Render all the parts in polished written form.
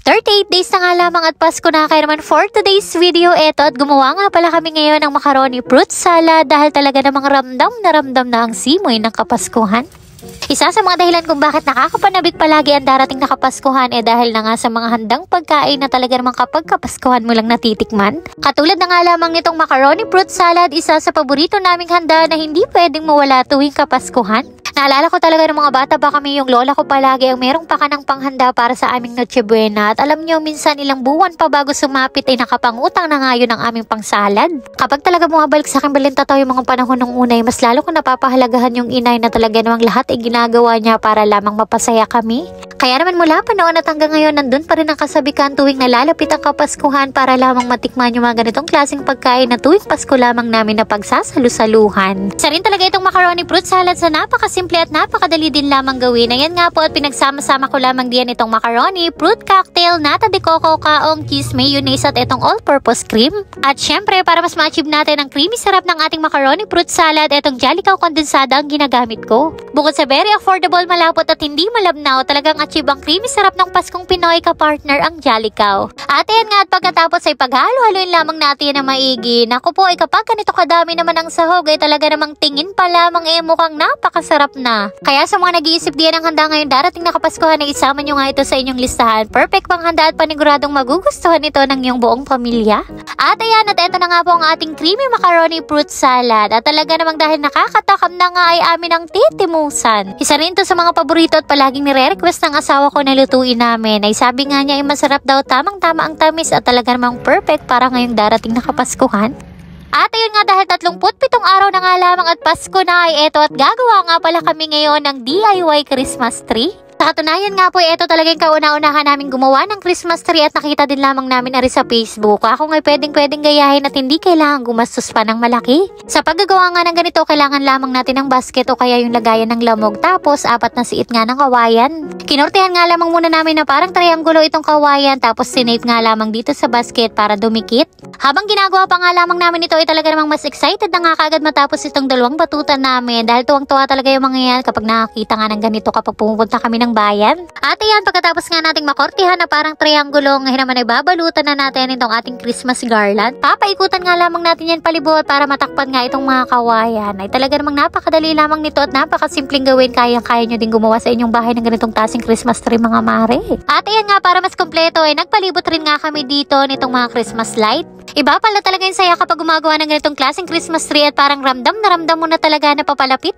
38 days na nga lamang at Pasko na, kaya naman for today's video, eto at gumawa nga pala kami ngayon ng macaroni fruit salad dahil talaga namang ramdam na ang simoy ng Kapaskuhan. Isa sa mga dahilan kung bakit nakakapanabik palagi ang darating na Kapaskuhan dahil na nga sa mga handang pagkain na talaga namang kapag Kapaskuhan mo lang natitikman. Katulad na nga lamang nitong macaroni fruit salad, isa sa paborito naming handa na hindi pwedeng mawala tuwing Kapaskuhan. Naalala ko talaga ng mga bata pa kami, yung lola ko palagi ang merong pakanang panghanda para sa aming Noche Buena. At alam nyo, minsan ilang buwan pa bago sumapit ay nakapangutang na nga yun ang aming pangsalad. Kapag talaga bumabalik sa akin balintataw yung mga panahon ng unay, mas lalo ko napapahalagahan yung inay na talaga namang lahat ay ginagawa niya para lamang mapasaya kami. Kaya naman mula pa noon at hanggang ngayon, nandun pa rin ang kasabikan tuwing nalalapit ang Kapaskuhan para lamang matikman yung mga ganitong klaseng pagkain na tuwing Pasko lamang namin na pagsasalu-saluhan. Isa rin talaga itong macaroni fruit salad sa napakasimple at napakadali din lamang gawin. Ayan nga po, at pinagsama-sama ko lamang diyan itong macaroni, fruit cocktail, nata de coco, kaong, cheese, mayonnaise at itong all-purpose cream. At syempre, para mas ma-achieve natin ang creamy sarap ng ating macaroni fruit salad, itong Jollicaw kondensada ang ginagamit ko. Bukod sa very affordable, malapot at hindi malabnaw, talagang achieve ang creamy sarap ng Paskong Pinoy ka-partner ang Jollicaw. At ayan nga, at pagkatapos ay paghalo-haloin lamang natin na maigi. Naku po, ay kapag ganito kadami naman ang sahog ay talaga namang tingin pa lamang mukhang napakasarap na. Kaya sa mga nag-iisip diyan ng handa ngayon darating na Kapaskuhan, ay isama nyo nga ito sa inyong listahan. Perfect pang handa at paniguradong magugustuhan ito ng iyong buong pamilya. At ayan, at eto na nga po ang ating creamy macaroni fruit salad. At talaga namang dahil nakakatakam na nga ay amin ang titimusan. Isa rin to sa mga paborito at palaging nire-request ng asawa ko na lutuin namin. Ay sabi nga niya ay masarap daw, tamang-tama ang tamis at talaga namang perfect para ngayong darating na Kapaskuhan. At ayun nga, dahil 37 araw na nga lamang at Pasko na ay eto at gagawa nga pala kami ngayon ng DIY Christmas tree. Sa katunayan nga po, ito talaga yung kauna-unahan namin gumawa ng Christmas tree at nakita din lamang namin ari sa Facebook. Ako nga'y pwedeng gayahin at hindi kailangan gumastos pa ng malaki. Sa paggagawa nga ng ganito, kailangan lamang natin ng basket o kaya yung lagayan ng lamog. Tapos, 4 na siit nga ng kawayan. Kinortehan nga lamang muna namin na parang triangulo itong kawayan, tapos sinape nga lamang dito sa basket para dumikit. Habang ginagawa pa nga lamang namin ito, ay talaga namang mas excited na nga kagad matapos itong 2 batutan namin. Dahil tuwang-tuwa talaga yung mga yan kapag nakakita nga ng ganito kapag pumupunta kami ng bayan. At ayan, pagkatapos nga nating makortihan na parang triangulo, ngayon naman ay babalutan na natin itong ating Christmas garland. Papaikutan nga lamang natin yan palibot para matakpan nga itong mga kawayan. Ay talaga namang napakadali lamang nito at napakasimpleng gawin. Kaya nyo din gumawa sa inyong bahay ng ganitong klaseng Christmas tree, mga mare. At ayan nga, para mas kompleto ay nagpalibot rin nga kami dito nitong mga Christmas light. Iba pala talaga yung saya kapag gumagawa ng ganitong klaseng Christmas tree at parang ramdam mo na talaga na papalapit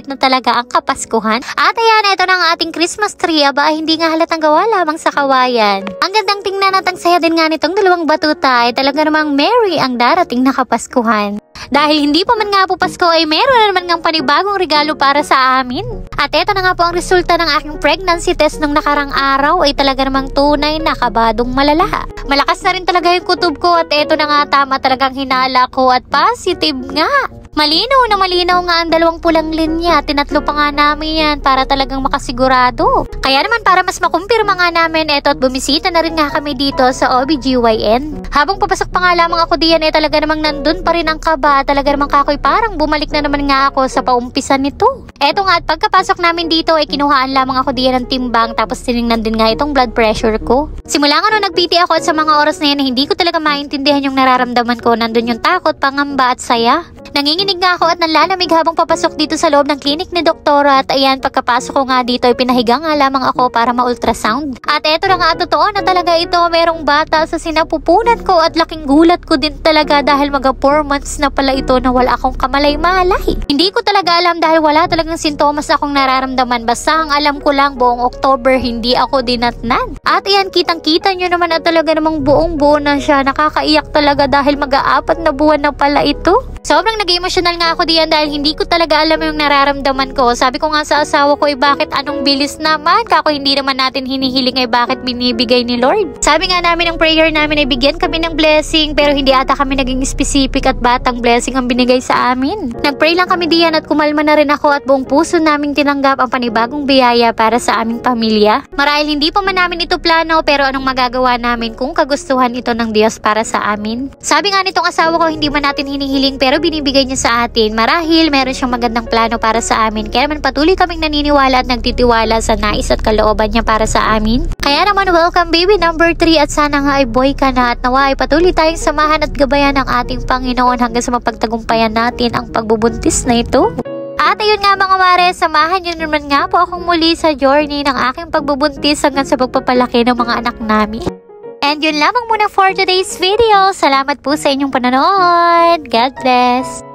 na talaga ang Kapaskuhan. At ayan, ito na ang ating Christmas tree. Aba, hindi nga halatang gawa lamang sa kawayan. Ang gandang tingnan at ang saya din nga nitong 2 batuta ay talaga namang merry ang darating na Kapaskuhan. Dahil hindi pa man nga po Pasko ay meron na naman ngang panibagong regalo para sa amin. At eto na nga po ang resulta ng aking pregnancy test nung nakarang araw ay talaga namang tunay na kabadong malala. Malakas na rin talaga yung kutob ko at eto na nga, tama talagang hinala ko at positive nga. Malinaw nga ang 2 pulang linya. Tinatlo pa nga namin yan para talagang makasigurado. Kaya naman para mas makumpirma nga namin, eto at bumisita na rin nga kami dito sa OBGYN. Habang papasok pa nga lamang ako diyan ay talaga namang nandun pa rin ang kaba. Talaga namang kakoy parang bumalik na naman nga ako sa paumpisan nito. Eto nga, at pagkapasok namin dito ay kinuhaan lamang ako diyan ng timbang, tapos tinignan din nga itong blood pressure ko. Simula nga nung nag-PT ako at sa mga oras na yan, hindi ko talaga maintindihan yung nararamdaman ko. Nandun yung takot, pangamba at saya. Nanginginig nga ako at nanlalamig habang papasok dito sa loob ng klinik ni Doktora. At ayan, pagkapasok ko nga dito ay pinahiga nga lamang ako para ma-ultrasound. At eto na nga, totoo na talaga ito, merong bata sa sinapupunan ko at laking gulat ko din talaga dahil mga 4 months na pala ito na wala akong kamalay-malay. Hindi ko talaga alam dahil wala talagang sintomas akong nararamdaman. Basta ang alam ko lang, buong October hindi ako dinatnan. At ayan, kitang-kita nyo naman at talaga namang buong-buo na siya. Nakakaiyak talaga dahil mag-4 na buwan na pala ito. Sobrang nag-emotional nga ako diyan dahil hindi ko talaga alam yung nararamdaman ko. Sabi ko nga sa asawa ko, bakit anong bilis naman? Kako hindi naman natin hinihiling bakit binibigay ni Lord. Sabi nga namin ang prayer namin ay bigyan kami ng blessing, pero hindi ata kami naging specific at batang blessing ang binigay sa amin. Nag-pray lang kami diyan at kumalma na rin ako at buong puso naming tinanggap ang panibagong biyaya para sa aming pamilya. Marahil hindi pa man namin ito plano, pero anong magagawa namin kung kagustuhan ito ng Diyos para sa amin? Sabi nga nitong asawa ko, hindi man natin hinihiling pero binibigay niya sa atin. Marahil meron siyang magandang plano para sa amin. Kaya naman patuloy kaming naniniwala at nagtitiwala sa nais at kalooban niya para sa amin. Kaya naman welcome baby number 3 at sana nga ay boy ka na at nawa ay patuloy tayong samahan at gabayan ng ating Panginoon hanggang sa mapagtagumpayan natin ang pagbubuntis na ito. At ayun nga mga mare, samahan niyo naman nga po akong muli sa journey ng aking pagbubuntis hanggang sa pagpapalaki ng mga anak namin. And yun lamang muna for today's video. Salamat po sa inyong panonood. God bless!